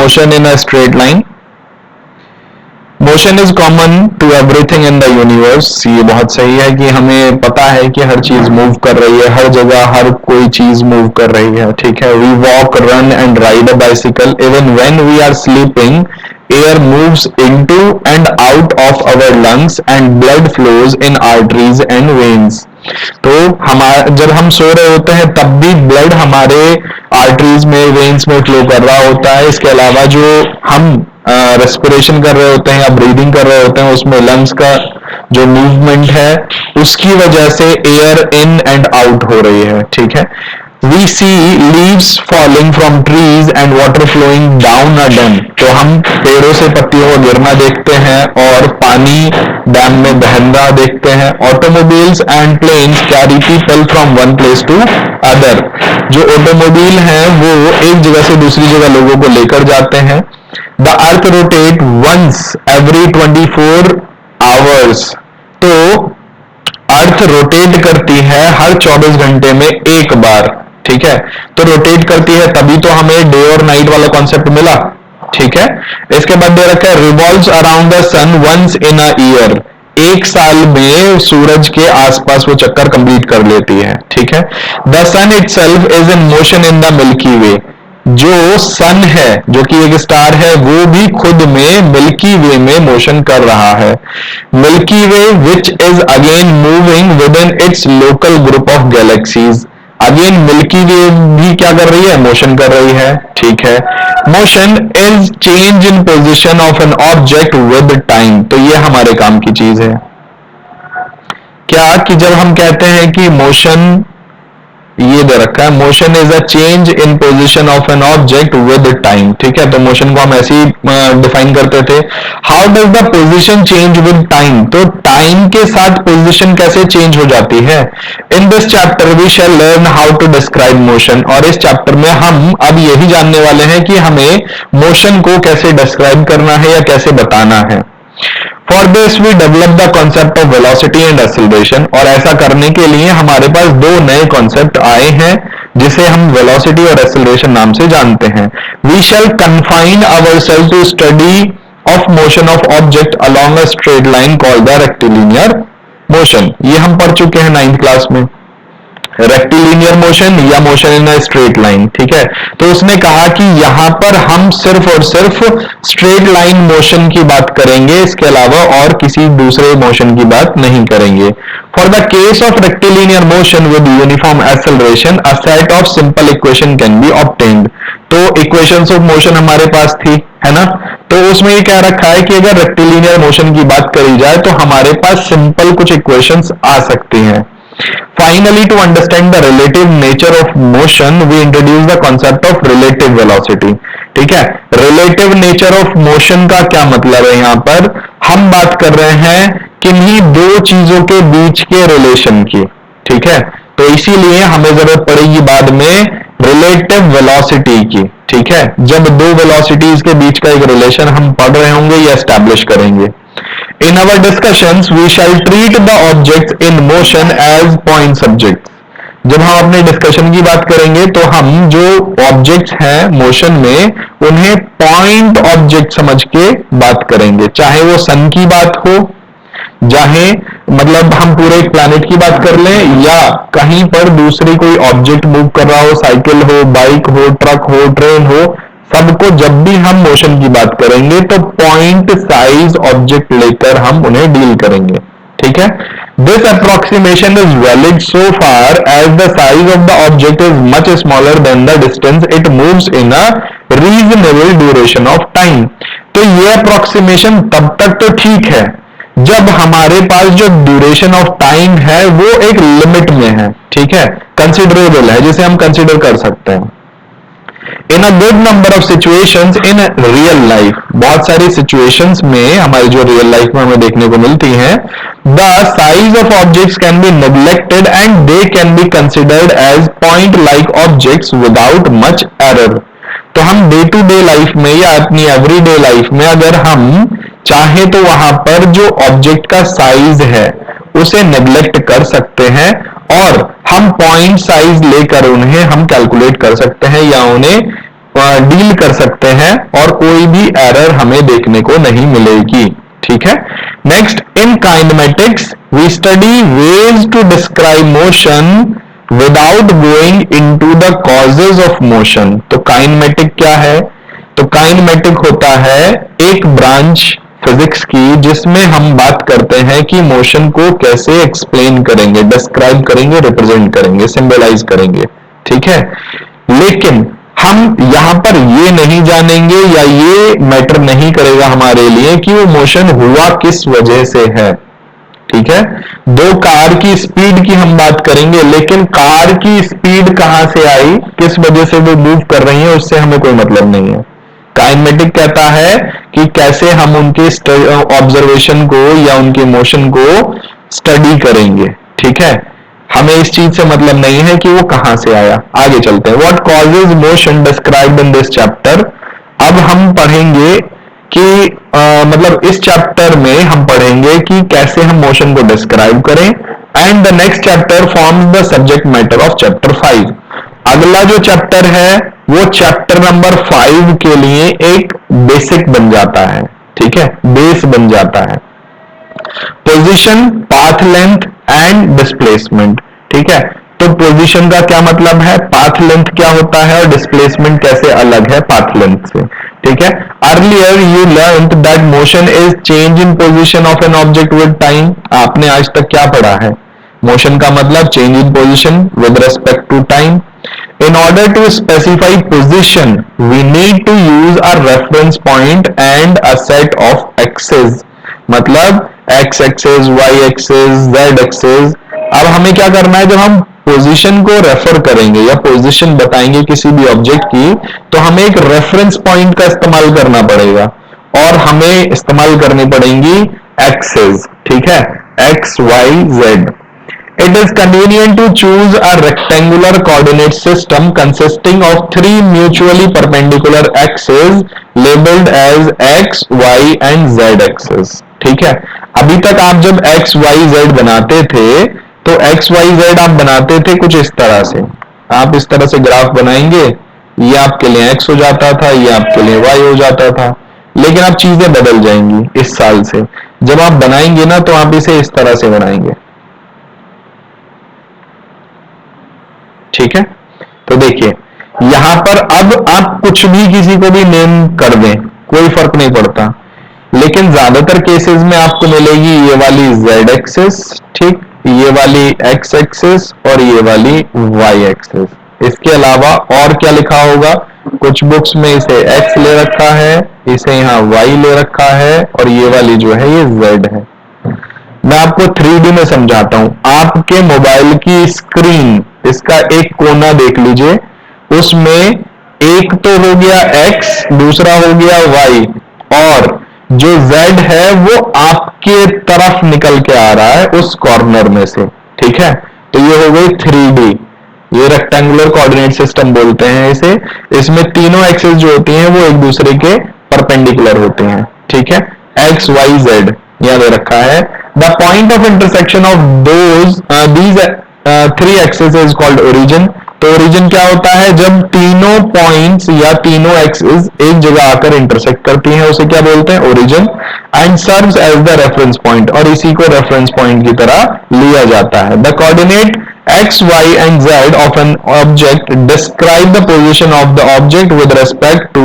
motion in a straight line? Motion is common to everything in the universe. ये बहुत सही है कि हमें पता है कि हर चीज मूव कर रही है, हर जगह हर कोई चीज मूव कर रही है, ठीक है। We walk, run and ride a bicycle, even when we are sleeping air moves into and out of our lungs and blood flows in arteries and veins. तो जब हम सो रहे होते हैं तब भी ब्लड हमारे आर्टरीज में, वेन्स में फ्लो कर रहा होता है। इसके अलावा जो हम रेस्पिरेशन कर रहे होते हैं या ब्रीदिंग कर रहे होते हैं, उसमें लंग्स का जो मूवमेंट है उसकी वजह से एयर इन एंड आउट हो रही है, ठीक है। We see leaves falling from trees and water flowing down a dam. तो हम पेड़ों से पत्तियों को गिरना देखते हैं और पानी डैम में बहना देखते हैं। Automobiles and planes carry people from one place to other. जो ऑटोमोबाइल हैं वो एक जगह से दूसरी जगह लोगों को लेकर जाते हैं। The earth rotate once every 24 hours. तो अर्थ रोटेट करती है हर 24 घंटे में एक बार, ठीक है। तो रोटेट करती है तभी तो हमें डे और नाइट वाला कॉन्सेप्ट मिला, ठीक है। इसके बाद दे रखा है revolves around the sun once in a year. एक साल में सूरज के आसपास वो चक्कर कंप्लीट कर लेती है, ठीक है। The sun itself is in motion in the Milky Way. जो सन है, जो कि एक स्टार है, वो भी खुद में मिल्की वे में मोशन कर रहा है। Milky Way which is again moving within its local group of galaxies. Again Milky Way भी क्या कर रही है? मोशन कर रही है, ठीक है। Motion is change in position of an object with time. तो ये हमारे काम की चीज है क्या कि जब हम कहते हैं कि मोशन, ये दे रखा है motion is a change in position of an object with time, ठीक है। तो मोशन को हम ऐसे ही डिफाइन करते थे। How does the position change with time? तो टाइम के साथ पोजीशन कैसे चेंज हो जाती है? In this chapter we shall learn how to describe motion. और इस चैप्टर में हम अब यही जानने वाले हैं कि हमें मोशन को कैसे डिस्क्राइब करना है या कैसे बताना है। For this we develop the concept of velocity and acceleration। और ऐसा करने के लिए हमारे पास दो नए कॉन्सेप्ट आए हैं जिसे हम velocity और acceleration नाम से जानते हैं। We shall confine ourselves to study of motion of object along a straight line called the rectilinear motion। ये हम पढ़ चुके हैं 9th क्लास में, रेक्टिलिनियर मोशन या motion in a straight line, ठीक है। तो उसने कहा कि यहां पर हम सिर्फ और सिर्फ स्ट्रेट लाइन मोशन की बात करेंगे, इसके अलावा और किसी दूसरे मोशन की बात नहीं करेंगे। For the case of rectilinear motion with uniform acceleration a set of simple equation can be obtained. तो इक्वेशंस ऑफ मोशन हमारे पास थी, है ना। तो उसमें ये कह रखा है कि अगर रेक्टिलिनियर मोशन की बात करी जाए तो हमारे पास सिंपल कुछ इक्वेशंस आ सकती हैं। Finally, to understand the relative nature of motion, we introduce the concept of relative velocity। ठीक है, relative nature of motion का क्या मतलब है? यहाँ पर हम बात कर रहे हैं किन्हीं दो चीजों के बीच के रिलेशन की, ठीक है। तो इसीलिए हमें जरूरत पड़ेगी बाद में रिलेटिव वेलोसिटी की, ठीक है। जब दो वेलोसिटीज के बीच का एक रिलेशन हम पढ़ रहे होंगे या एस्टैब्लिश करेंगे। In our discussions, we shall treat the objects in motion as point subjects। जब हम अपने डिस्कशन की बात करेंगे तो हम जो ऑब्जेक्ट्स हैं मोशन में उन्हें पॉइंट ऑब्जेक्ट समझ के बात करेंगे, चाहे वो सन की बात हो, चाहे मतलब हम पूरे एक प्लैनेट की बात कर लें या कहीं पर दूसरी कोई ऑब्जेक्ट मूव कर रहा हो, साइकिल हो, बाइक हो, ट्रक हो, ट्रेन हो, सबको जब भी हम मोशन की बात करेंगे तो पॉइंट साइज ऑब्जेक्ट लेकर हम उन्हें डील करेंगे, ठीक है। This approximation is valid so far as the size of the object is much smaller than the distance it moves in a reasonable duration of time. तो ये अप्रोक्सीमेशन तब तक तो ठीक है जब हमारे पास जो ड्यूरेशन ऑफ टाइम है वो एक लिमिट में है, ठीक है, कंसिडरेबल है, जिसे हम कंसिडर कर सकते हैं। In a good number of situations in real life, बहुत सारी सिचुएशंस में हमारी जो रियल लाइफ में हमें देखने को मिलती हैं, the size of objects can be neglected and they can be considered as point like objects without much error. तो हम डे टू डे लाइफ में या अपनी एवरीडे लाइफ में अगर हम चाहे तो वहां पर जो ऑब्जेक्ट का साइज है उसे नेग्लेक्ट कर सकते हैं और हम पॉइंट साइज लेकर उन्हें हम कैलकुलेट कर सकते हैं या उन्हें डील कर सकते हैं और कोई भी एरर हमें देखने को नहीं मिलेगी। ठीक है। Next, in kinematics we study ways to describe motion without going into the causes of motion. तो काइनेमेटिक क्या है? तो काइनेमेटिक होता है एक ब्रांच फिजिक्स की जिसमें हम बात करते हैं कि मोशन को कैसे एक्सप्लेन करेंगे, डिस्क्राइब करेंगे, रिप्रेजेंट करेंगे, सिंबलाइज करेंगे। ठीक है। लेकिन हम यहां पर ये नहीं जानेंगे या ये मैटर नहीं करेगा हमारे लिए कि वो मोशन हुआ किस वजह से है। ठीक है। दो कार की स्पीड की हम बात करेंगे, लेकिन कार की स्पीड कहां से आई, किस वजह से वो मूव कर रही है, उससे हमें कोई मतलब नहीं है। काइनेमेटिक कहता है कि कैसे हम उनके ऑब्जर्वेशन को या उनके मोशन को स्टडी करेंगे। ठीक है। हमें इस चीज से मतलब नहीं है कि वो कहां से आया। आगे चलते हैं। What causes motion described in this chapter. अब हम पढ़ेंगे कि मतलब इस चैप्टर में हम पढ़ेंगे कि कैसे हम मोशन को डिस्क्राइब करें। And the next chapter forms the subject matter of chapter 5। अगला जो चैप्टर है वो चैप्टर नंबर 5 के लिए एक बेसिक बन जाता है। ठीक है, बेस बन जाता है। Position, path length and displacement. ठीक है। तो पोजीशन का क्या मतलब है, पाथ लेंथ क्या होता है और डिस्प्लेसमेंट कैसे अलग है पाथ लेंथ से। ठीक है। Earlier you learn that motion is change in position of an object with time. आपने आज तक क्या पढ़ा है? मोशन का मतलब change in position with respect to time. In order to specify position, we need to use a reference point and a set of axes. मतलब x axis, y axis, z axis. अब हमें क्या करना है, जब हम पोजीशन को refer करेंगे या पोजीशन बताएंगे किसी भी ऑब्जेक्ट की, तो हमें एक रेफरेंस पॉइंट का इस्तेमाल करना पड़ेगा और हमें इस्तेमाल करनी पड़ेंगी एक्सेस। ठीक है, x, y, z। It is convenient to choose a rectangular coordinate system consisting of 3 mutually perpendicular axes labeled as x, y and z axes. ठीक है। अभी तक आप जब x, y, z बनाते थे तो x, y, z आप बनाते थे कुछ इस तरह से। आप इस तरह से ग्राफ बनाएंगे, ये आपके लिए x हो जाता था, ये आपके लिए y हो जाता था। लेकिन अब चीजें बदल जाएंगी इस साल से। जब आप बनाएंगे ना तो आप इसे इस तरह से बनाएंगे। ठीक है। तो देखिए यहां पर अब आप कुछ भी किसी को भी नेम कर दें, कोई फर्क नहीं पड़ता, लेकिन ज्यादातर केसेस में आपको मिलेगी ये वाली z एक्सिस, ठीक, ये वाली x एक्सिस और ये वाली y एक्सिस। इसके अलावा और क्या लिखा होगा? कुछ बुक्स में इसे x ले रखा है, इसे यहाँ y ले रखा है और ये वाली जो है ये z है। मैं आपको 3D में समझाता हूं। आपके मोबाइल की स्क्रीन, इसका एक कोना देख लीजिए, उसमें एक तो हो गया x, दूसरा हो गया y और जो z है वो आपके तरफ निकल के आ रहा है उस कॉर्नर में से। ठीक है। तो ये हो गई 3D, ये रेक्टेंगुलर कोऑर्डिनेट सिस्टम बोलते हैं इसे। इसमें तीनों एक्सिस जो होती हैं वो एक दूसरे के परपेंडिकुलर होते हैं। ठीक है, x, y, z यहां दे रखा है। The point of intersection of these 3 axis is called origin. तो ओरिजिन क्या होता है? जब तीनों पॉइंट्स या तीनों एक्सिस एक जगह आकर इंटरसेक्ट करती हैं उसे क्या बोलते हैं? Origin. And serves as the reference point, और इसी को रेफरेंस पॉइंट की तरह लिया जाता है। The coordinate x, y and z of an object describe the position of the object with respect to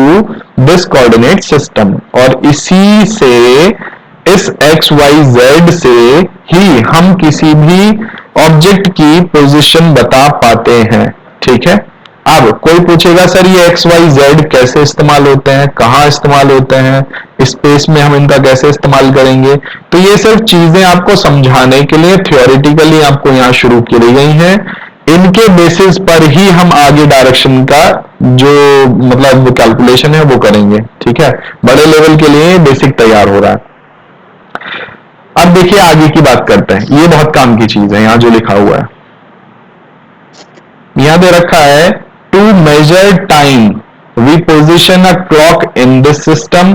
this coordinate system। और इसी से, इस x, y, z से ही हम किसी भी ऑब्जेक्ट की पोजीशन बता पाते हैं। ठीक है। अब कोई पूछेगा सर ये x, y, z कैसे इस्तेमाल होते हैं, कहां इस्तेमाल होते हैं, स्पेस में हम इनका कैसे इस्तेमाल करेंगे? तो ये सिर्फ चीजें आपको समझाने के लिए थियोरेटिकली आपको यहां शुरू की गई हैं। इनके बेसिस पर ही हम आगे डायरेक्शन का जो मतलब कैलकुलेशन है वो करेंगे। ठीक है, बड़े लेवल के लिए बेसिक तैयार हो रहा है। अब देखिए आगे की बात करते हैं। ये बहुत काम की चीज है, यहां जो लिखा हुआ है, यहां दे रखा है to measure time we position a clock in this system,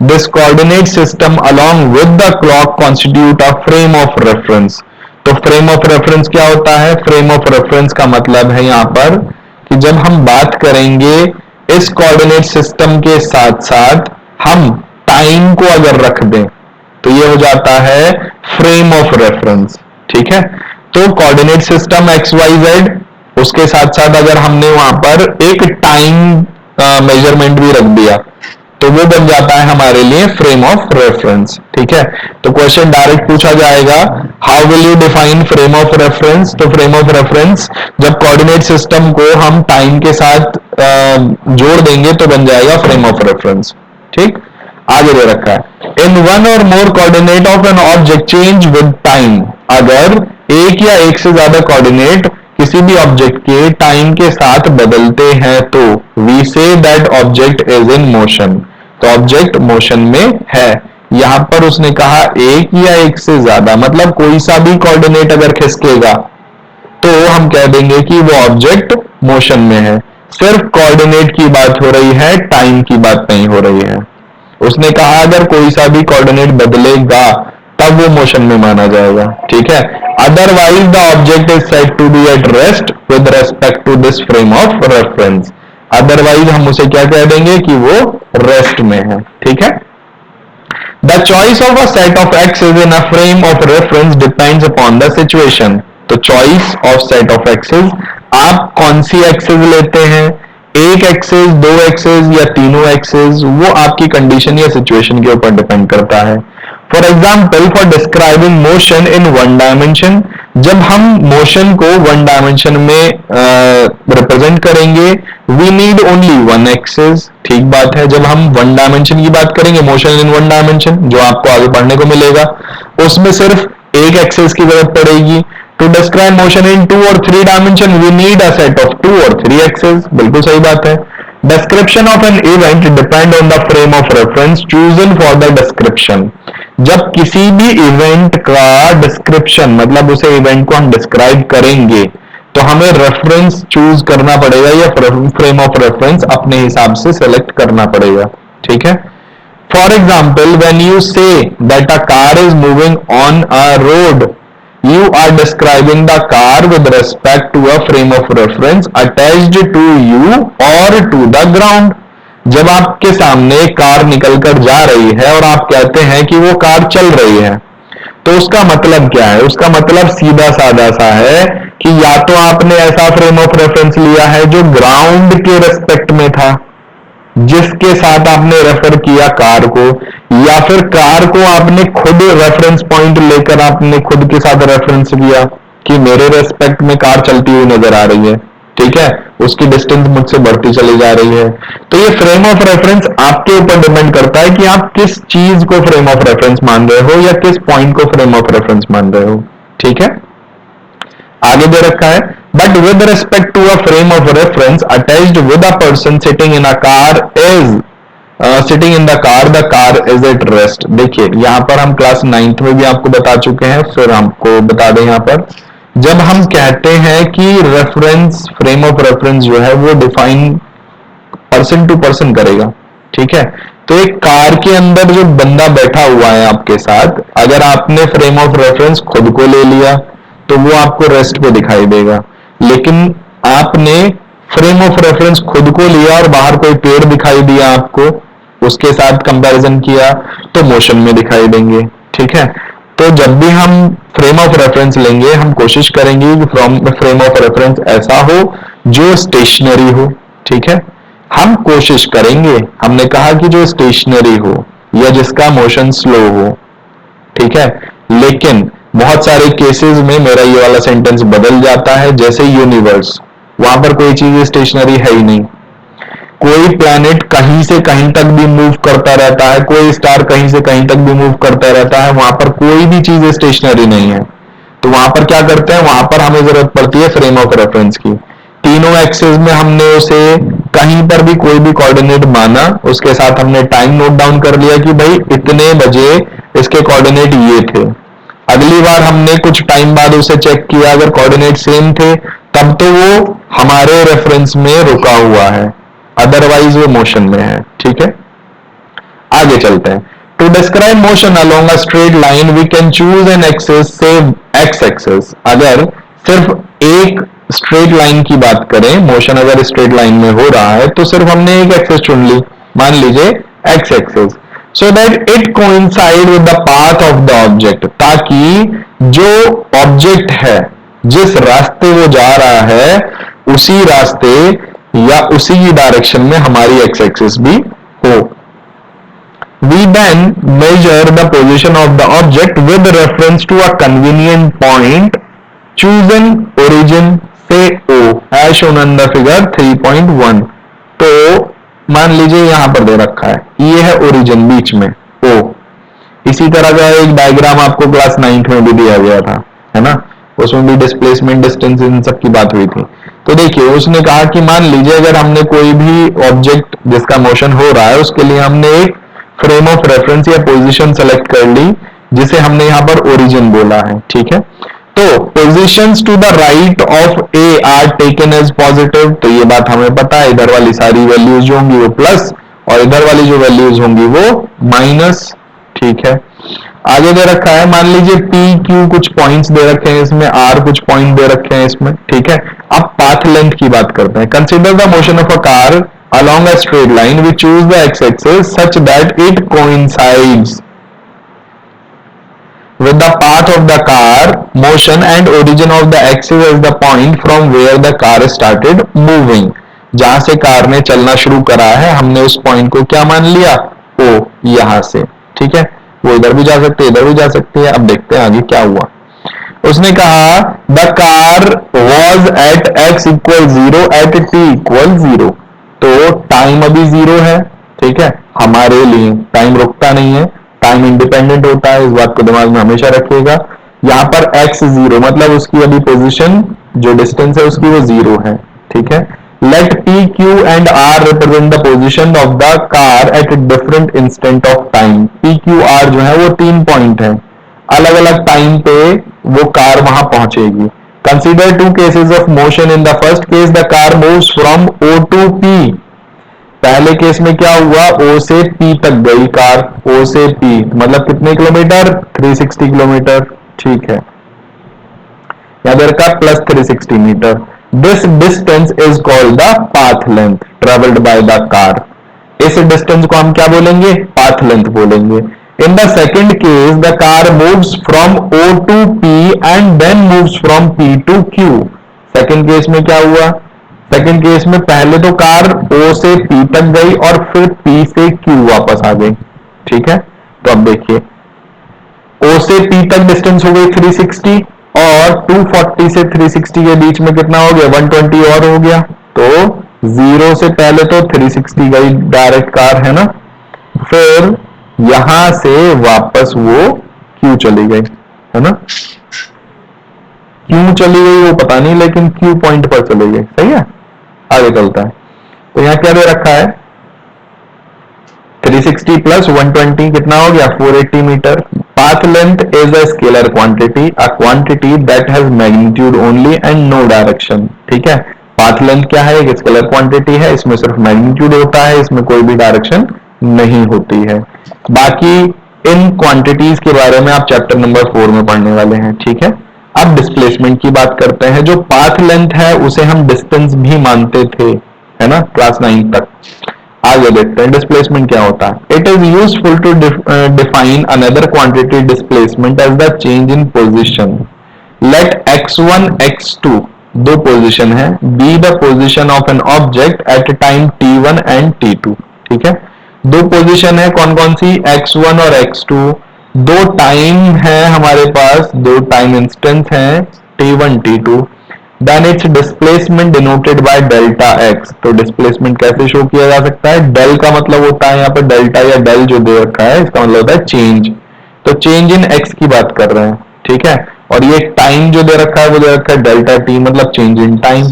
this coordinate system along with the clock constitute a frame of reference. तो फ्रेम ऑफ रेफरेंस क्या होता है? फ्रेम ऑफ रेफरेंस का मतलब है यहां पर कि जब हम बात करेंगे इस कोऑर्डिनेट सिस्टम के साथ साथ हम टाइम को अगर रख दें तो ये हो जाता है फ्रेम ऑफ रेफरेंस। ठीक है, तो coordinate system x y z, उसके साथ साथ अगर हमने वहां पर एक टाइम मेजरमेंट भी रख दिया तो वो बन जाता है हमारे लिए फ्रेम ऑफ रेफरेंस। ठीक है, तो क्वेश्चन डायरेक्ट पूछा जाएगा, how will you define frame of reference? तो फ्रेम ऑफ रेफरेंस जब कोऑर्डिनेट सिस्टम को हम टाइम के साथ जोड़ देंगे तो बन जाएगा फ्रेम ऑफ रेफरेंस। ठीक, आगे दे रखा है, in one or more coordinate of an object change with time. अगर एक या एक से ज्यादा कोऑर्डिनेट किसी भी ऑब्जेक्ट के टाइम के साथ बदलते हैं तो we say that object is in motion. तो ऑब्जेक्ट मोशन में है। यहां पर उसने कहा एक या एक से ज्यादा, मतलब कोई सा भी कोऑर्डिनेट अगर खिसकेगा तो हम कह देंगे कि वो ऑब्जेक्ट मोशन में है। सिर्फ कोऑर्डिनेट की बात हो रही है, टाइम की बात नहीं हो रही है। उसने कहा अगर कोई सा भी कोऑर्डिनेट बदलेगा तब वो मोशन में माना जाएगा। ठीक है, otherwise the object is said to be at rest with respect to this frame of reference. Otherwise हम उसे क्या कह देंगे कि वो रेस्ट में है। ठीक है, the choice of a set of axes in a frame of reference depends upon the situation. तो choice of set of axes, आप कौन सी एक्सेस लेते हैं, एक एक्सेस, दो एक्सेस या तीनों एक्सेस, वो आपकी कंडीशन या सिचुएशन के ऊपर डिपेंड करता है। For example, for describing motion in one dimension, जब हम मोशन को वन डायमेंशन में रिप्रेजेंट करेंगे, we need only one axis. ठीक बात है, जब हम वन डायमेंशन की बात करेंगे, मोशन इन वन डायमेंशन जो आपको आगे पढ़ने को मिलेगा, उसमें सिर्फ एक एक्सेस की जरूरत पड़ेगी। To describe motion in two or three dimension we need a set of two or three axes. बिल्कुल सही बात है। Description of an event depend on the frame of reference chosen for the description. जब किसी भी event का description, मतलब उसे इवेंट को हम डिस्क्राइब करेंगे तो हमें रेफरेंस चूज करना पड़ेगा या फ्रेम ऑफ रेफरेंस अपने हिसाब से सेलेक्ट करना पड़ेगा। ठीक है, for example, when you say that a car is moving on a road, you are describing the car with respect to a frame of reference attached to you or to the ground। जब आपके सामने car निकलकर जा रही है और आप कहते हैं कि वो कार चल रही है, तो उसका मतलब क्या है? उसका मतलब सीधा साधा सा है कि या तो आपने ऐसा फ्रेम ऑफ रेफरेंस लिया है जो ग्राउंड के रेस्पेक्ट में था, जिसके साथ आपने रेफर किया कार को, या फिर कार को आपने खुद रेफरेंस पॉइंट लेकर आपने खुद के साथ रेफरेंस किया कि मेरे रेस्पेक्ट में कार चलती हुई नजर आ रही है। ठीक है, उसकी डिस्टेंस मुझसे बढ़ती चली जा रही है। तो ये फ्रेम ऑफ रेफरेंस आपके ऊपर डिपेंड करता है कि आप किस चीज को फ्रेम ऑफ रेफरेंस मान रहे हो या किस पॉइंट को फ्रेम ऑफ रेफरेंस मान रहे हो। ठीक है, आगे दे रखा है, but with respect to a frame of reference attached with a person sitting in a car is sitting in the car is at rest. देखिए, यहां पर हम क्लास 9th में भी आपको बता चुके हैं, फिर हमको बता दें यहां पर, जब हम कहते हैं कि रेफरेंस, फ्रेम ऑफ रेफरेंस जो है वो डिफाइन पर्सन टू पर्सन करेगा। ठीक है, तो एक कार के अंदर जो बंदा बैठा हुआ है आपके साथ, अगर आपने फ्रेम ऑफ रेफरेंस खुद को ले लिया तो वो आपको रेस्ट पे दिखाई देगा, लेकिन आपने फ्रेम ऑफ रेफरेंस खुद को लिया और बाहर कोई पेड़ दिखाई दिया आपको, उसके साथ कंपैरिजन किया तो मोशन में दिखाई देंगे। ठीक है, तो जब भी हम फ्रेम ऑफ रेफरेंस लेंगे हम कोशिश करेंगे कि फ्रेम ऑफ रेफरेंस ऐसा हो जो स्टेशनरी हो। ठीक है, हम कोशिश करेंगे, हमने कहा कि जो स्टेशनरी हो या जिसका मोशन स्लो हो। ठीक है, लेकिन बहुत सारे केसेस में मेरा ये वाला सेंटेंस बदल जाता है, जैसे यूनिवर्स, वहां पर कोई चीज स्टेशनरी है ही नहीं, कोई प्लैनेट कहीं से कहीं तक भी मूव करता रहता है, कोई स्टार कहीं से कहीं तक भी मूव करता रहता है, वहां पर कोई भी चीज स्टेशनरी नहीं है। तो वहां पर क्या करते हैं, वहां पर हमें जरूरत पड़ती है फ्रेम ऑफ रेफरेंस की। तीनों एक्सेस में हमने उसे कहीं पर भी कोई भी कोऑर्डिनेट माना, उसके साथ हमने टाइम नोट डाउन कर लिया कि भाई इतने बजे इसके कोऑर्डिनेट ये थे। अगली बार हमने कुछ टाइम बाद उसे चेक किया, अगर कोऑर्डिनेट सेम थे तब तो वो हमारे रेफरेंस में रुका हुआ है, अदरवाइज वो मोशन में है। ठीक है, आगे चलते हैं। To describe motion along a straight line we can choose an axis say x axis. अगर सिर्फ एक स्ट्रेट लाइन की बात करें, मोशन अगर स्ट्रेट लाइन में हो रहा है तो सिर्फ हमने एक एक्सेस चुन ली, मान लीजिए x axis, so that it coincide with the path of the object, ताकि जो ऑब्जेक्ट है जिस रास्ते वो जा रहा है उसी रास्ते या उसी की डायरेक्शन में हमारी एक्स एक्सिस भी हो. We then measure the position of the object with reference to a convenient point chosen origin से O as shown in the figure 3.1. तो मान लीजिए यहां पर दे रखा है, ये है ओरिजिन बीच में O. इसी तरह का एक डायग्राम आपको क्लास 9th में भी दिया गया था, है ना, उसमें भी डिस्प्लेसमेंट, डिस्टेंस, इन सब की बात हुई थी. तो देखिए उसने कहा कि मान लीजिए अगर हमने कोई भी ऑब्जेक्ट जिसका मोशन हो रहा है उसके लिए हमने एक फ्रेम ऑफ रेफरेंस या पोजीशन सेलेक्ट कर ली जिसे हमने यहाँ पर ओरिजिन बोला है. ठीक है, तो positions to the right of a are taken as positive, तो ये बात हमें पता है, इधर वाली सारी वैल्यूज जो होंगी वो प्लस और इधर वाली जो वैल्यूज होंगी वो माइनस. ठीक है, आगे दे रखा है, मान लीजिए पी क्यू कुछ पॉइंट्स दे रखे हैं इसमें, आर कुछ पॉइंट दे रखे हैं इसमें. ठीक है, अब पाथ लेंथ की बात करते हैं. Consider the motion of a car along a straight line, we choose the x-axis such that it coincides with the path of the car motion and origin of the axis as the point from where the car started moving. जहां से car ने चलना शुरू करा है हमने उस point को क्या मान लिया, ओ, यहां से. ठीक है, वो इधर भी जा सकते हैं, इधर भी जा सकते हैं. अब देखते हैं आगे क्या हुआ. उसने कहा the car was at x equal 0 at t equal 0. तो टाइम अभी 0 है. ठीक है, हमारे लिए टाइम रुकता नहीं है, टाइम इंडिपेंडेंट होता है, इस बात को दिमाग में हमेशा रखिएगा. यहाँ पर x 0 मतलब उसकी अभी पोजीशन जो डिस्टेंस है उसकी वो 0 है. ठीक है, let p q and r represent the position of the car at different instant of time. p q r जो है वो 3 पॉइंट है, अलग अलग टाइम पे वो कार वहां पहुंचेगी. Consider two cases of motion. In the first case, the car moves from O to P. पहले केस में क्या हुआ, O से P तक गई कार, O से P मतलब कितने किलोमीटर, 360 किलोमीटर. ठीक है, याद रखा plus 360 metre. This distance is called the path length travelled by the car. इस डिस्टेंस को हम क्या बोलेंगे, पाथ लेंथ बोलेंगे. In the second case, the car moves from O to P and then moves from P to Q. Second case में क्या हुआ, second case में पहले तो कार O से P तक गई और फिर P से Q वापस आ गई. ठीक है, तो अब देखिए O से P तक डिस्टेंस हो गई 360 और 240 से 360 के बीच में कितना हो गया, 120 और हो गया. तो 0 से पहले तो 360 गई डायरेक्ट कार, है ना, फिर यहां से वापस वो क्यों चली गई, है ना, क्यों चली गई वो पता नहीं लेकिन क्यू पॉइंट पर चली गई. सही है, आगे चलता है. तो यहां क्या दे रखा है, 360 प्लस 120 कितना हो गया, 480 metre. Path length is a scalar quantity, a quantity that has magnitude only and no direction. ठीक है, पाथ लेंथ क्या है, एक स्केलर क्वांटिटी है, इसमें सिर्फ मैग्नीट्यूड होता है, इसमें कोई भी डायरेक्शन नहीं होती है. बाकी इन क्वांटिटीज के बारे में आप चैप्टर नंबर 4 में पढ़ने वाले हैं. ठीक है, अब डिस्प्लेसमेंट की बात करते हैं. जो पाथ लेंथ है उसे हम डिस्टेंस भी मानते थे, है ना, क्लास 9 तक. आगे देखते हैं डिस्प्लेसमेंट क्या होता है. It is useful to define another quantity displacement as the change in position. Let x1 x2 दो पोजिशन है, be the position of an object at time t1 and t2. ठीक है, दो पोजीशन है, कौन कौन सी, x1 और x2. दो टाइम है हमारे पास, दो टाइम इंस्टेंस हैं, t1 t2. Then its displacement denoted by delta x. तो डिस्प्लेसमेंट कैसे शो किया जा सकता है, डेल का मतलब होता है यहाँ पर डेल्टा या डेल जो दे रखा है इसका मतलब होता है चेंज. तो चेंज इन x की बात कर रहे हैं. ठीक है, और ये टाइम जो दे रखा है वो दे रखा है डेल्टा t मतलब चेंज इन टाइम.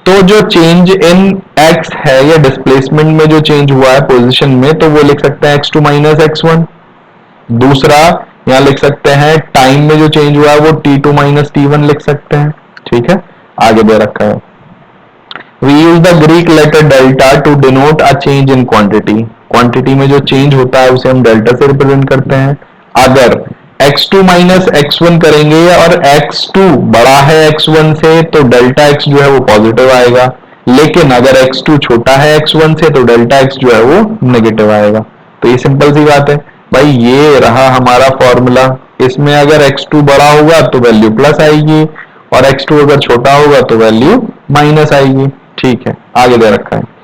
तो जो चेंज इन x है या डिस्प्लेसमेंट में जो चेंज हुआ है पोजीशन में, तो वो लिख सकते हैं x2 माइनस x1. दूसरा यहां लिख सकते हैं टाइम में जो चेंज हुआ है वो t2 माइनस t1 लिख सकते हैं. ठीक है, आगे दे रखा है we use the Greek letter delta to denote a change in quantity. Quantity में जो चेंज होता है उसे हम डेल्टा से रिप्रेजेंट करते हैं. अगर x2 माइनस x1 करेंगे और x2 बड़ा है x1 से तो डेल्टा x जो है वो पॉजिटिव आएगा, लेकिन अगर x2 छोटा है x1 से तो डेल्टा x जो है वो नेगेटिव आएगा। तो ये सिंपल सी बात है भाई, ये रहा हमारा फॉर्मूला। इसमें अगर x2 बड़ा होगा तो वैल्यू प्लस आएगी और x2 अगर छोटा होगा तो वैल्यू माइनस आएगी। ठीक है, आगे दे रखा है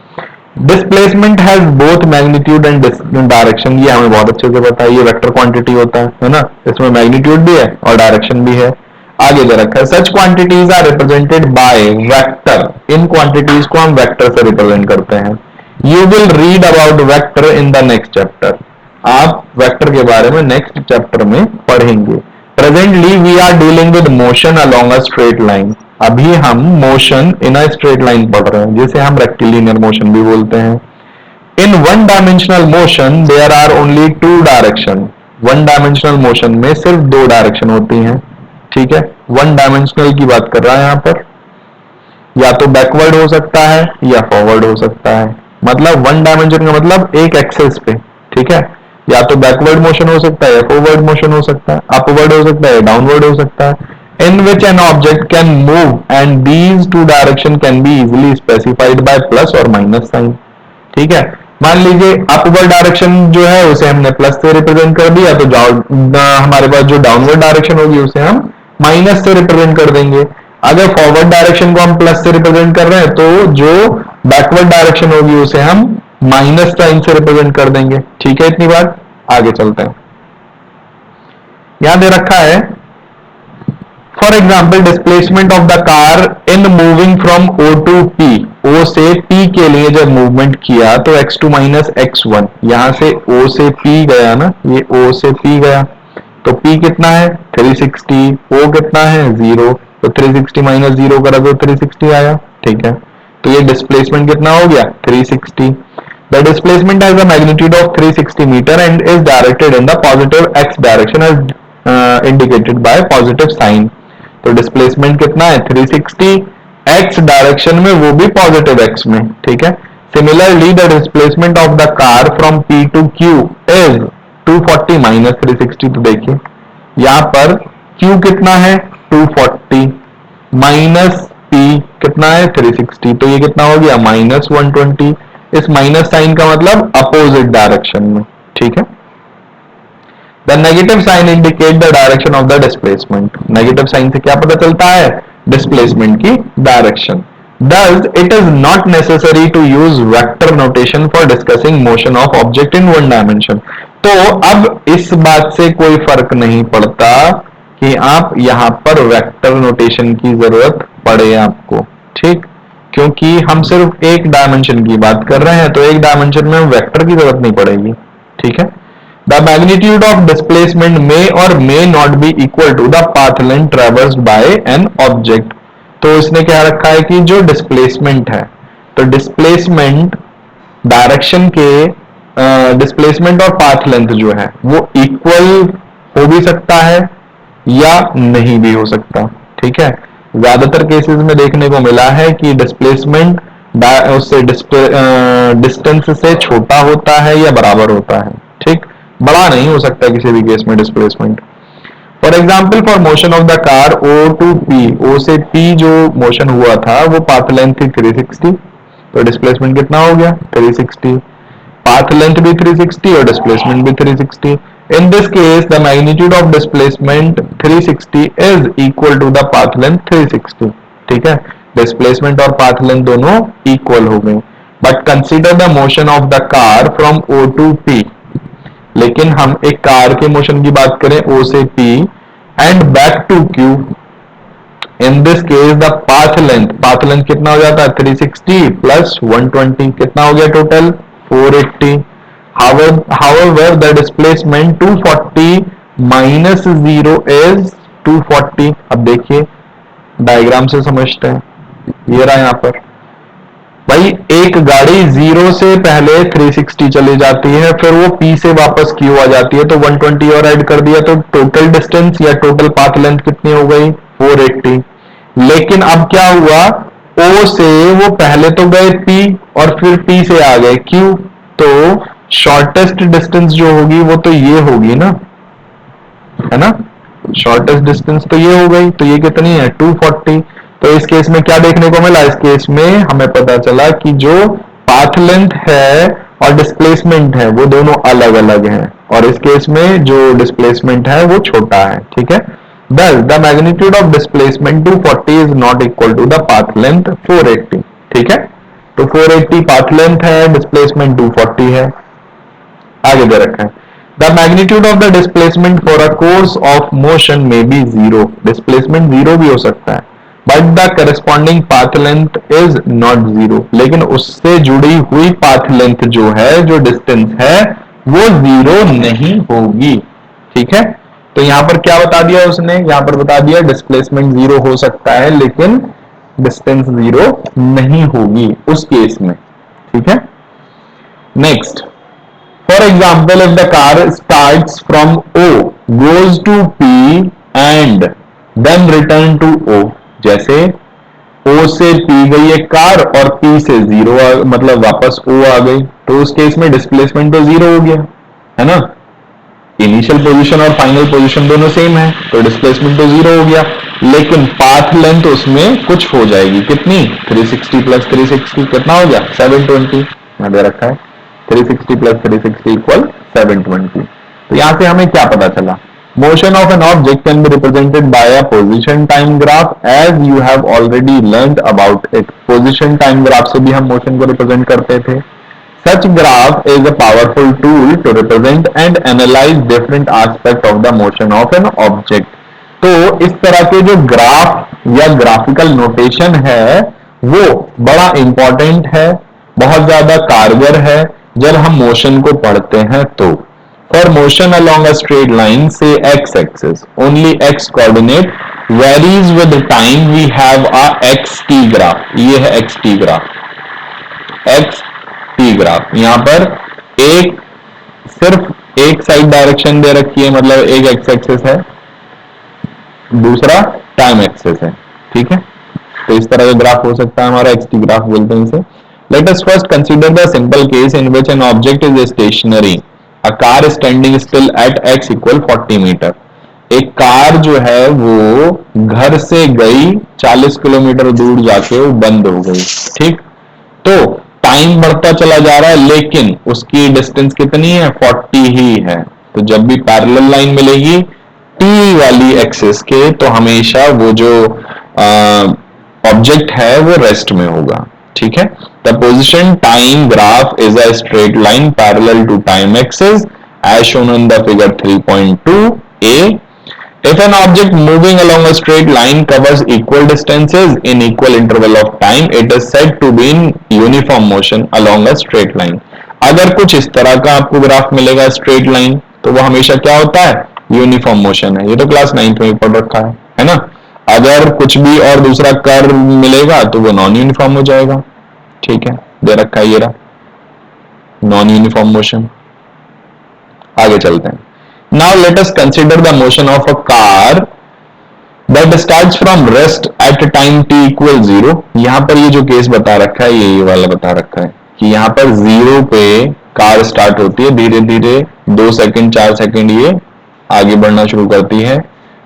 displacement has both magnitude and direction. ये हमें बहुत अच्छे से पता है, ये वेक्टर क्वांटिटी होता है ना, इसमें मैग्नीट्यूड भी है और डायरेक्शन भी है। आगे दे रखा है such quantities are represented by vector. इन क्वांटिटीज को हम वेक्टर से रिप्रेजेंट करते हैं। You will read about vector in the next chapter. आप वेक्टर के बारे में नेक्स्ट चैप्टर में पढ़ेंगे। Presently we are dealing with motion along a straight line. अभी हम motion in a straight line पढ़ रहे हैं, जिसे हम रेक्टिलिनियर मोशन भी बोलते हैं। In one dimensional motion there are only two direction. One dimensional motion में सिर्फ दो डायरेक्शन होती हैं। ठीक है, वन डायमेंशनल की बात कर रहा है यहां पर, या तो बैकवर्ड हो सकता है या फॉरवर्ड हो सकता है। मतलब वन डायमेंशन का मतलब एक एक्सेस पे। ठीक है, या तो बैकवर्ड मोशन हो सकता है या फॉरवर्ड मोशन हो सकता है, अपवर्ड हो सकता है या डाउनवर्ड हो सकता है। In which an object can move and these two direction can be easily specified by plus और माइनस साइन। ठीक है, मान लीजिए अपवर्ड डायरेक्शन जो है उसे हमने प्लस से रिप्रेजेंट कर दिया, तो हमारे पास जो डाउनवर्ड डायरेक्शन होगी उसे हम माइनस से रिप्रेजेंट कर देंगे। अगर फॉरवर्ड डायरेक्शन को हम प्लस से रिप्रेजेंट कर रहे हैं तो जो बैकवर्ड डायरेक्शन होगी उसे हम माइनस साइन से रिप्रेजेंट कर देंगे। ठीक है, इतनी बात। आगे चलते हैं, यहां दे रखा है for example displacement of the car in moving from O to P. O से पी के लिए जब मूवमेंट किया तो x2 माइनस x1, यहां से o से p गया ना, ये o से p गया तो p कितना है 360, o कितना है 0, तो 360 माइनस 0 करा तो 360 आया। ठीक है, तो ये डिस्प्लेसमेंट कितना हो गया 360। The displacement has a magnitude of 360 metre and is directed in the positive x direction as indicated by positive sign. तो डिस्प्लेसमेंट कितना है 360 x डायरेक्शन में, वो भी पॉजिटिव x में। ठीक है, similarly the displacement of the car from p to q is 240 minus 360। तो देखिए यहां पर q कितना है 240 माइनस p कितना है 360, तो ये कितना हो गया माइनस 120। इस माइनस साइन का मतलब अपोजिट डायरेक्शन में। ठीक है, the negative sign indicate the direction of the displacement. Negative sign से क्या पता चलता है डिस्प्लेसमेंट की direction. Thus, it is not necessary to use vector notation for discussing motion of object in one dimension. तो अब इस बात से कोई फर्क नहीं पड़ता कि आप यहां पर वेक्टर नोटेशन की जरूरत पड़े आपको। ठीक, क्योंकि हम सिर्फ एक डायमेंशन की बात कर रहे हैं, तो एक डायमेंशन में वेक्टर की जरूरत नहीं पड़ेगी। ठीक है, the magnitude of displacement may or may not be equal to the path length traversed by an object. तो इसने क्या रखा है कि जो डिस्प्लेसमेंट है, तो डिस्प्लेसमेंट डायरेक्शन के डिस्प्लेसमेंट और पाथ लेंथ जो है वो इक्वल हो भी सकता है या नहीं भी हो सकता। ठीक है, ज्यादातर केसेस में देखने को मिला है कि डिस्प्लेसमेंट उससे डिस्टेंस से छोटा होता है या बराबर होता है। ठीक, बड़ा नहीं हो सकता किसी भी केस में displacement. For example for motion of the car O to P, O से P जो मोशन हुआ था वो पाथ लेंथ थी 360, तो डिस्प्लेसमेंट कितना हो गया 360। पाथ लेंथ भी 360 और डिस्प्लेसमेंट भी 360। In this case the magnitude of displacement 360 is equal to the path length 360। ठीक है, डिस्प्लेसमेंट और पाथ लेंथ दोनों इक्वल हो गए। But consider the motion of the car from O to P। लेकिन हम एक कार के मोशन की बात करें O से P and back to Q, in this case the path length कितना हो जाता है 360 प्लस 120, कितना हो गया total 480। However the displacement 240 minus 0 is 240। अब देखिए डायग्राम से समझते हैं, ये रहा यहां पर भाई एक गाड़ी 0 से पहले 360 चली जाती है, फिर वो P से वापस Q आ जाती है, तो 120 और ऐड कर दिया, तो टोटल डिस्टेंस या टोटल पाथ लेंथ कितनी हो गई 480। लेकिन अब क्या हुआ, O से वो पहले तो गए P और फिर P से आ गए Q, तो शॉर्टेस्ट डिस्टेंस जो होगी वो तो ये होगी ना, है ना। शॉर्टेस्ट डिस्टेंस तो ये हो गई, तो ये कितनी है 240। तो इस केस में क्या देखने को मिला, इस केस में हमें पता चला कि जो पाथ लेंथ है और डिस्प्लेसमेंट है वो दोनों अलग अलग हैं, और इस केस में जो डिस्प्लेसमेंट है वो छोटा है, ठीक है। Thus, the magnitude of displacement 240 is not equal to the path length 480, ठीक है। तो 480 पाथ लेंथ है, डिस्प्लेसमेंट 240 है। आगे दे रखा है the magnitude of the displacement for a course of motion में बी जीरो, डिस्प्लेसमेंट जीरो भी हो सकता है, but the corresponding path length is not zero, लेकिन उससे जुड़ी हुई पाथ लेंथ जो है, जो डिस्टेंस है, वो जीरो नहीं होगी, ठीक है। तो यहां पर क्या बता दिया उसने, यहां पर बता दिया डिस्प्लेसमेंट जीरो हो सकता है लेकिन डिस्टेंस जीरो नहीं होगी उस केस में, ठीक है। Next, for example, if the car starts from O, goes to P and then return to O, जैसे O से P गई एक कार और P से जीरो मतलब वापस O आ गई, तो उस केस में डिस्प्लेसमेंट तो जीरो हो गया, है ना। इनिशियल पोजीशन और फाइनल पोजीशन दोनों सेम है, तो डिस्प्लेसमेंट तो जीरो हो गया, लेकिन पाथ लेंथ उसमें कुछ हो जाएगी, कितनी 360 प्लस 360 कितना हो गया 720, मैं दे रखा है 360 प्लस 360 इक्वल 720। तो यहां से हमें क्या पता चला, motion of an object can be represented by a position time graph as you have already learned about it. Position time graph से भी हम मोशन को रिप्रेजेंट करते थे। Such graph is a powerful tool to represent and analyze different aspect of the motion of an object. तो इस तरह के जो ग्राफ या ग्राफिकल नोटेशन है वो बड़ा इंपॉर्टेंट है, बहुत ज्यादा कारगर है जब हम मोशन को पढ़ते हैं। तो for motion along a straight line से x axis only x coordinate varies with time we have a x t graph, ये है x t graph, x t graph. यहां पर एक सिर्फ एक साइड डायरेक्शन दे रखी है, मतलब एक एक्स एक्सिस है, दूसरा टाइम एक्सिस है, ठीक है। तो इस तरह का ग्राफ हो सकता है हमारा, एक्स टी ग्राफ बोलते हैं इसे। Let us first consider the simple case in which an object is stationary, a car standing still at x equal 40 metre. एक कार जो है वो घर से गई 40 किलोमीटर दूर जाके वो बंद हो गई, ठीक। तो टाइम बढ़ता चला जा रहा है लेकिन उसकी डिस्टेंस कितनी है 40 ही है। तो जब भी पैरेलल लाइन मिलेगी टी वाली एक्सिस के, तो हमेशा वो जो ऑब्जेक्ट है वो रेस्ट में होगा, ठीक है। The position time graph is a straight line parallel to time axis as shown in the figure 3.2a. If an object moving along a straight line covers equal distances in equal interval of time, it is said to be in uniform motion along a straight line. अगर कुछ इस तरह का आपको graph मिलेगा straight line, तो वो हमेशा क्या होता है यूनिफॉर्म मोशन है। ये तो क्लास 9th में पढ़ रखा है ना। अगर कुछ भी और दूसरा कर्व मिलेगा तो वो नॉन यूनिफॉर्म हो जाएगा, ठीक है, दे रखा है ये रहा नॉन यूनिफॉर्म मोशन। आगे चलते हैं। Now let us consider the motion of a car that starts from rest at time t equal 0. यहां पर ये जो केस बता रखा है ये वाला बता रखा है कि यहां पर 0 पे कार स्टार्ट होती है, धीरे धीरे 2 सेकंड 4 सेकंड ये आगे बढ़ना शुरू करती है,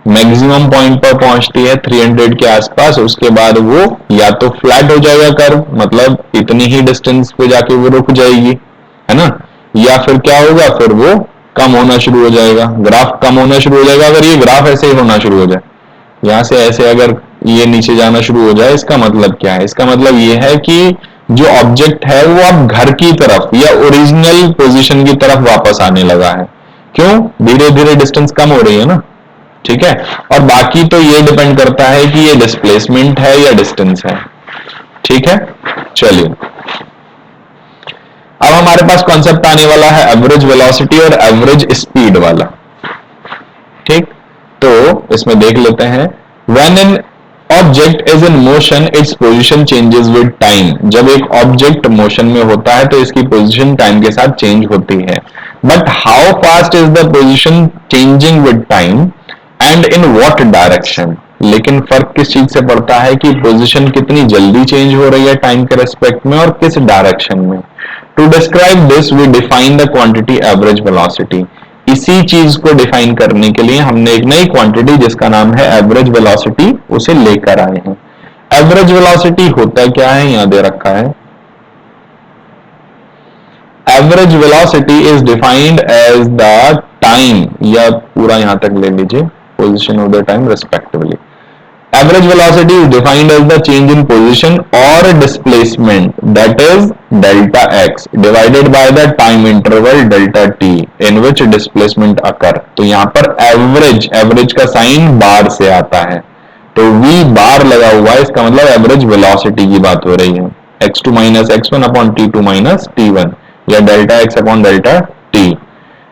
मैक्सिमम पॉइंट पर पहुंचती है 300 के आसपास। उसके बाद वो या तो फ्लैट हो जाएगा कर्व, मतलब इतनी ही डिस्टेंस पे जाके वो रुक जाएगी, है ना, या फिर क्या होगा, फिर वो कम होना शुरू हो जाएगा, ग्राफ कम होना शुरू हो जाएगा। अगर ये ग्राफ ऐसे ही होना शुरू हो जाए, यहां से ऐसे अगर ये नीचे जाना शुरू हो जाए, इसका मतलब क्या है, इसका मतलब ये है कि जो ऑब्जेक्ट है वो अब घर की तरफ या ओरिजिनल पोजीशन की तरफ वापस आने लगा है। क्यों, धीरे धीरे डिस्टेंस कम हो रही है ना, ठीक है। और बाकी तो ये डिपेंड करता है कि ये डिस्प्लेसमेंट है या डिस्टेंस है, ठीक है। चलिए अब हमारे पास कॉन्सेप्ट आने वाला है एवरेज वेलोसिटी और एवरेज स्पीड वाला, ठीक। तो इसमें देख लेते हैं। When an object is in motion its position changes with time. जब एक ऑब्जेक्ट मोशन में होता है तो इसकी पोजीशन टाइम के साथ चेंज होती है। But how fast is the position changing with time and in what direction. लेकिन फर्क किस चीज से पड़ता है कि पोजीशन कितनी जल्दी चेंज हो रही है टाइम के रेस्पेक्ट में और किस डायरेक्शन में। To describe this, we define the quantity average velocity. इसी चीज को डिफाइन करने के लिए हमने एक नई क्वांटिटी जिसका नाम है एवरेज वेलोसिटी उसे लेकर आए हैं। एवरेज वेलोसिटी होता क्या है, यहां दे रखा है, average velocity is defined as the time, या पूरा यहां तक ले लीजिए, position of the time respectively. Average velocity is defined as the change in position or displacement, that is delta x divided by the time interval delta t in which displacement occur। तो यहाँ पर average का sine bar से आता है, तो v बार लगा हुआ है, इसका मतलब एवरेज वेलोसिटी की बात हो रही है, x2 minus x1 upon t2 minus t1 या delta x upon delta t।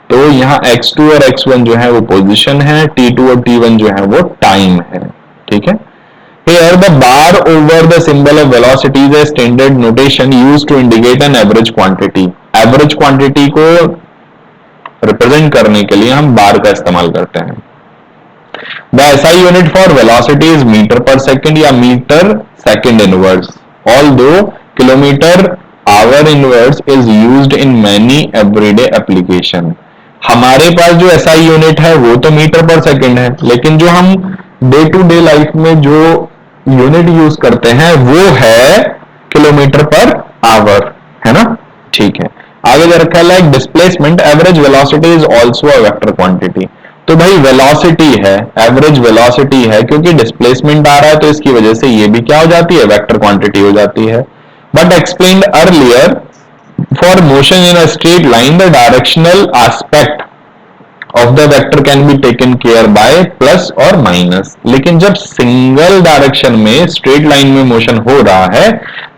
तो यहाँ x2 और x1 जो है वो पोजीशन है, t2 और t1 जो है वो टाइम है, ठीक है। Here the bar over the symbol of velocity is a standard notation used to indicate an average quantity। Average quantity को represent करने के लिए हम बार का इस्तेमाल करते हैं। The SI unit for velocity is meter per second या meter second inverse, although kilometer hour inverse is used in many everyday application। हमारे पास जो SI यूनिट है वो तो मीटर पर सेकंड है, लेकिन जो हम डे टू डे लाइफ में जो यूनिट यूज करते हैं वो है किलोमीटर पर आवर, है ना, ठीक है। आगे दे रखा है like displacement average velocity is also a vector quantity. तो भाई वेलोसिटी है, एवरेज वेलोसिटी है, क्योंकि डिस्प्लेसमेंट आ रहा है तो इसकी वजह से ये भी क्या हो जाती है, वेक्टर क्वांटिटी हो जाती है। But explained earlier, for motion in a straight line the directional aspect of the vector can be taken care by plus और माइनस। लेकिन जब सिंगल डायरेक्शन में स्ट्रेट लाइन में मोशन हो रहा है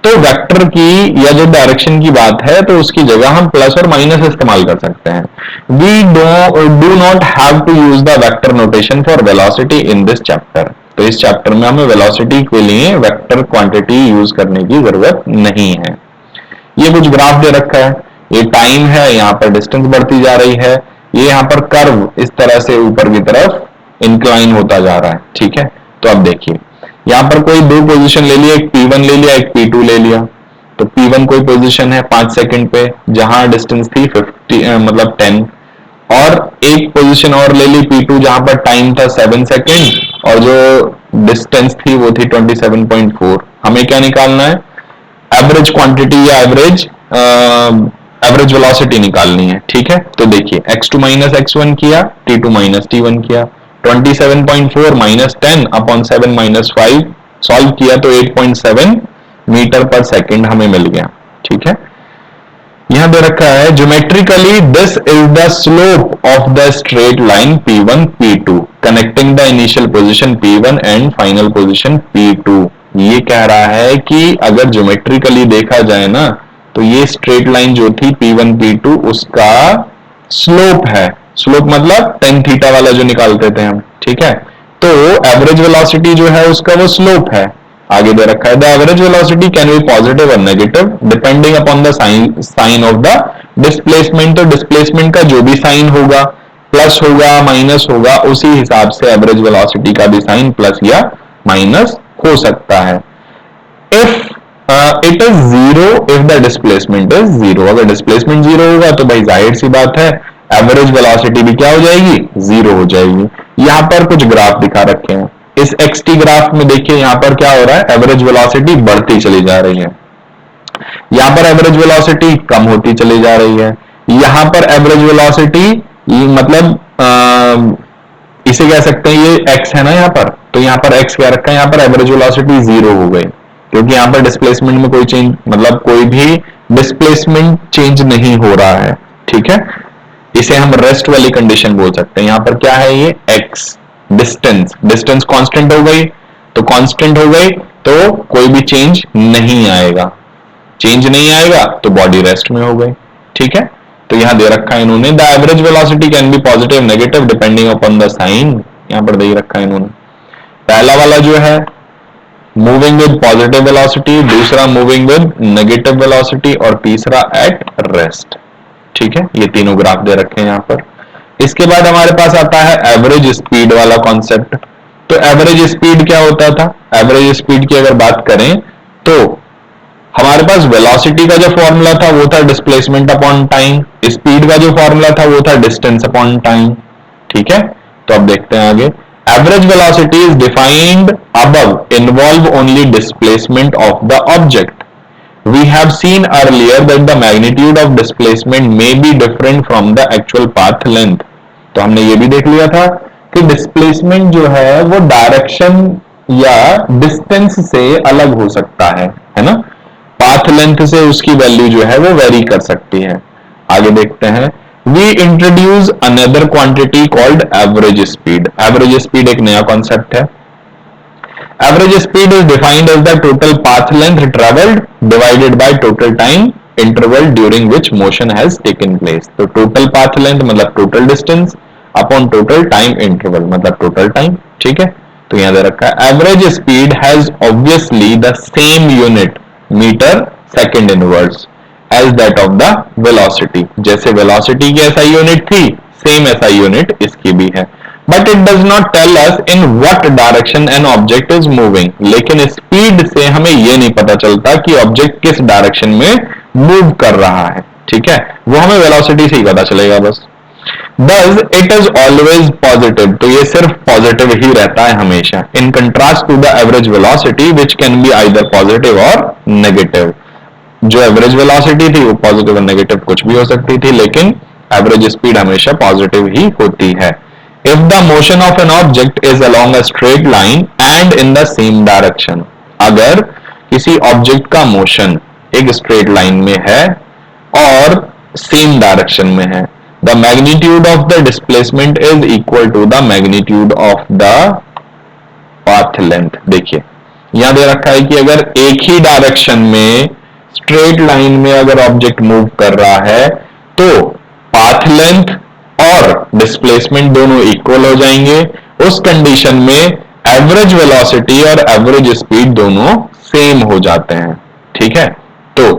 तो वेक्टर की या जो डायरेक्शन की बात है तो उसकी जगह हम प्लस और माइनस इस्तेमाल कर सकते हैं। We do not have to use the vector notation for velocity in this chapter. तो इस चैप्टर में हमें वेलोसिटी के लिए वेक्टर क्वांटिटी यूज करने की जरूरत नहीं है। ये कुछ ग्राफ दे रखा है, ये टाइम है, यहाँ पर डिस्टेंस बढ़ती जा रही है, ये यहाँ पर कर्व इस तरह से ऊपर की तरफ इंक्लाइन होता जा रहा है, ठीक है। तो अब देखिए यहाँ पर कोई दो पोजीशन ले लिया, एक P1 ले लिया, एक P2 ले लिया। तो P1 कोई पोजीशन है 5 सेकंड पे जहां डिस्टेंस थी 50 मतलब 10, और एक पोजीशन और ले ली P2 जहां पर टाइम था 7 सेकंड और जो डिस्टेंस थी वो थी 27.4। हमें क्या निकालना है, एवरेज क्वांटिटी या एवरेज वेलोसिटी निकालनी है, ठीक है। तो देखिए x2 माइनस x1 किया, t2 माइनस t1 किया, 27.4 माइनस 10 अपॉन 7 माइनस 5 सॉल्व किया तो 8.7 मीटर पर सेकंड हमें मिल गया, ठीक है। यहां दे रखा है geometrically this is the slope of the straight line P1 P2 connecting the initial position P1 and final position P2। ये कह रहा है कि अगर ज्योमेट्रिकली देखा जाए ना तो ये स्ट्रेट लाइन जो थी P1 P2 उसका स्लोप है, स्लोप मतलब tan थीटा वाला जो निकालते थे हम, ठीक है। तो एवरेज वेलोसिटी जो है उसका वो स्लोप है। आगे दे रखा है the average velocity can be positive or negative depending upon the sign of the displacement. तो डिस्प्लेसमेंट का जो भी साइन होगा, प्लस होगा माइनस होगा, उसी हिसाब से एवरेज वेलोसिटी का भी साइन प्लस या माइनस हो सकता है। If it is zero if the displacement is zero. अगर डिस्प्लेसमेंट जीरो होगा तो भाई जाहिर सी बात है एवरेज वेलोसिटी भी क्या हो जाएगी, जीरो हो जाएगी। यहां पर कुछ ग्राफ दिखा रखे हैं, इस xt ग्राफ में देखिए यहां पर क्या हो रहा है, एवरेज वेलोसिटी बढ़ती चली जा रही है, यहां पर एवरेज वेलोसिटी कम होती चली जा रही है। यहां पर एवरेज वेलोसिटी मतलब इसे कह सकते हैं ये x है ना यहाँ पर, तो यहाँ पर x क्या रखा है, यहाँ पर एवरेज वेलोसिटी जीरो हो गई क्योंकि यहाँ पर डिस्प्लेसमेंट में कोई चेंज मतलब कोई भी डिस्प्लेसमेंट चेंज नहीं हो रहा है, ठीक है। इसे हम रेस्ट वाली कंडीशन बोल सकते हैं। यहाँ पर क्या है, ये x डिस्टेंस, डिस्टेंस कांस्टेंट हो गई, तो कांस्टेंट हो गई तो कोई भी चेंज नहीं आएगा, चेंज नहीं आएगा तो बॉडी रेस्ट में हो गई, ठीक है। तो यहां दे रखा है इन्होंने the average velocity can be positive negative depending upon the sign, यहां पर दे रखा है इन्होंने। पहला वाला जो है मूविंग विद पॉजिटिव वेलोसिटी, दूसरा मूविंग विद नेगेटिव वेलोसिटी और तीसरा एट रेस्ट, ठीक है। ये तीनों ग्राफ दे रखे हैं यहां पर। इसके बाद हमारे पास आता है एवरेज स्पीड वाला कॉन्सेप्ट। तो एवरेज स्पीड क्या होता था, एवरेज स्पीड की अगर बात करें तो हमारे पास वेलोसिटी का जो फॉर्मूला था वो था डिस्प्लेसमेंट अपॉन टाइम, स्पीड का जो फॉर्मूला था वो था डिस्टेंस अपॉन टाइम। ठीक है, तो अब देखते हैं आगे। Average velocity is defined above involve only displacement of the object. We have seen earlier that the magnitude of displacement may be different from the actual path length. तो हमने ये भी देख लिया था कि डिस्प्लेसमेंट जो है वो डायरेक्शन या डिस्टेंस से अलग हो सकता है ना। पाथ लेंथ से उसकी वैल्यू जो है वो वेरी कर सकती है। आगे देखते हैं। We introduce another quantity called average speed. Average speed एक नया कॉन्सेप्ट है। Average speed is defined as the total path length traveled divided by total time interval during which motion has taken place. तो total path length मतलब total distance upon total time interval मतलब total time। ठीक है, तो यहां दे रखा है average speed has obviously the same unit meter second inverse as that of the velocity। जैसे velocity की SI यूनिट थी, सेम SI यूनिट इसकी भी है। But it does not tell us in what direction an object is moving. लेकिन speed से हमें यह नहीं पता चलता कि ऑब्जेक्ट किस डायरेक्शन में मूव कर रहा है। ठीक है, वो हमें वेलोसिटी से ही पता चलेगा बस। Thus it is always positive, तो ये सिर्फ पॉजिटिव ही रहता है हमेशा, in contrast to the average velocity which can be either positive or negative. जो एवरेज वेलोसिटी थी वो पॉजिटिव और नेगेटिव कुछ भी हो सकती थी, लेकिन एवरेज स्पीड हमेशा पॉजिटिव ही होती है। If the motion of an object is along a straight line and in the same direction, अगर किसी ऑब्जेक्ट का मोशन एक स्ट्रेट लाइन में है और सेम डायरेक्शन में है, the magnitude of the displacement is equal to the magnitude of the path length। देखिए यहां दे रखा है कि अगर एक ही डायरेक्शन में स्ट्रेट लाइन में अगर ऑब्जेक्ट मूव कर रहा है तो पाथ लेंथ और डिस्प्लेसमेंट दोनों इक्वल हो जाएंगे। उस कंडीशन में एवरेज वेलोसिटी और एवरेज स्पीड दोनों सेम हो जाते हैं। ठीक है, तो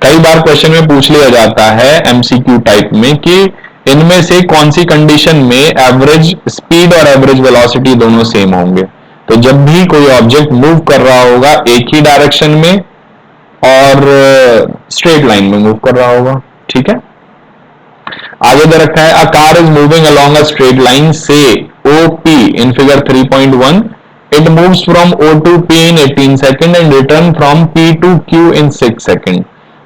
कई बार क्वेश्चन में पूछ लिया जाता है एमसीक्यू टाइप में कि इनमें से कौन सी कंडीशन में एवरेज स्पीड और एवरेज वेलोसिटी दोनों सेम होंगे। तो जब भी कोई ऑब्जेक्ट मूव कर रहा होगा एक ही डायरेक्शन में और स्ट्रेट लाइन में मूव कर रहा होगा। ठीक है, आगे दे रखा है अ car is moving along a straight line से OP in figure 3.1 it moves from O to P in 18 second and return from P to Q in 6 second.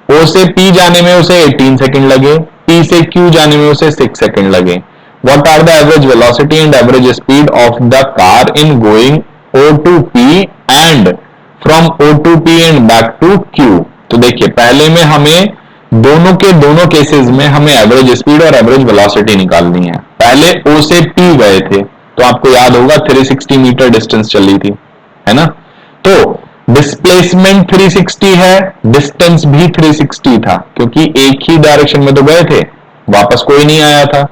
O से P जाने में उसे 18 सेकंड लगे, P से Q जाने में उसे 6 सेकंड लगे। What are the average velocity and average speed of the car in going O to P and from O to P and back to Q। तो देखिए पहले में हमें दोनों के दोनों केसेस में हमें एवरेज स्पीड और एवरेज वेलोसिटी निकालनी है। पहले O से P गए थे तो आपको याद होगा 360 मीटर डिस्टेंस चली थी, है ना। तो डिस्प्लेसमेंट 360 है, डिस्टेंस भी 360 था क्योंकि एक ही डायरेक्शन में तो गए थे, वापस कोई नहीं आया था।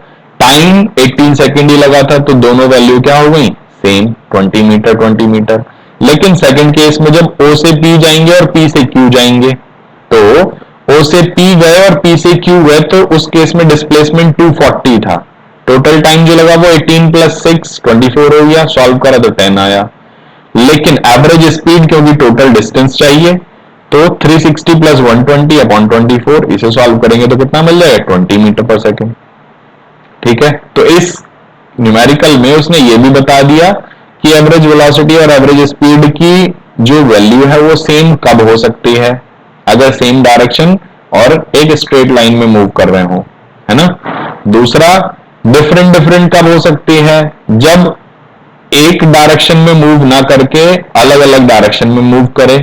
टाइम 18 सेकंड ही लगा था, तो दोनों वैल्यू क्या हो गई सेम, 20 मीटर 20 मीटर। लेकिन सेकंड केस में जब O से P जाएंगे और P से Q जाएंगे तो O से P गए और P से Q गए तो उस केस में डिस्प्लेसमेंट 240 था। टोटल टाइम जो लगा वो 18 + 6 24 हो गया, सॉल्व करा तो 10 आया। लेकिन एवरेज स्पीड क्योंकि टोटल डिस्टेंस चाहिए तो 360 + 120 अपॉन 24, इसे सॉल्व करेंगे तो कितना मिल जाएगा 20 मीटर पर सेकेंड। ठीक है, तो इस न्यूमेरिकल में उसने ये भी बता दिया कि एवरेज वेलोसिटी और एवरेज स्पीड की जो वैल्यू है वो सेम कब हो सकती है, अगर सेम डायरेक्शन और एक स्ट्रेट लाइन में मूव कर रहे हो, है ना। दूसरा डिफरेंट डिफरेंट कब हो सकती है, जब एक डायरेक्शन में मूव ना करके अलग अलग डायरेक्शन में मूव करे,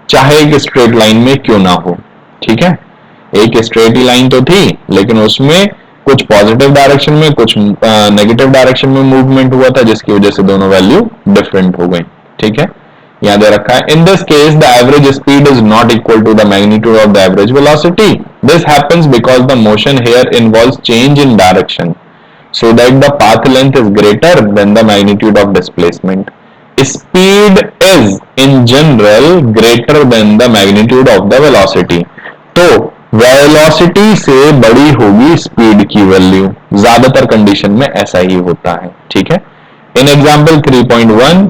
चाहे एक स्ट्रेट लाइन में क्यों ना हो। ठीक है, एक स्ट्रेट लाइन तो थी लेकिन उसमें कुछ पॉजिटिव डायरेक्शन में कुछ नेगेटिव डायरेक्शन में मूवमेंट हुआ था जिसकी वजह से दोनों वैल्यू डिफरेंट हो गई। ठीक है, यहां दे रखा है in this case the average speed is not equal to the magnitude of the average velocity. This happens because the motion here involves change in direction so that the path length is greater than the magnitude of displacement. Speed is in general greater than the magnitude of the velocity. तो velocity से बड़ी होगी speed की value, ज्यादातर condition में ऐसा ही होता है। ठीक है, in example 3.1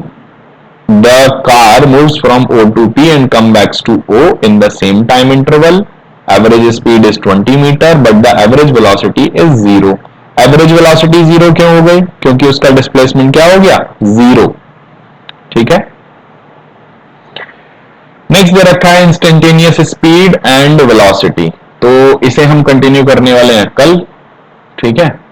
the car moves from O to P and come back to O in the same time interval. Average speed is 20 meter, but the average velocity is 0. Average velocity zero क्यों हो गई? क्योंकि उसका displacement क्या हो गया? Zero. ठीक है. नेक्स्ट दे रखा है इंस्टेंटेनियस स्पीड एंड वेलोसिटी. तो इसे हम कंटिन्यू करने वाले हैं कल. ठीक है.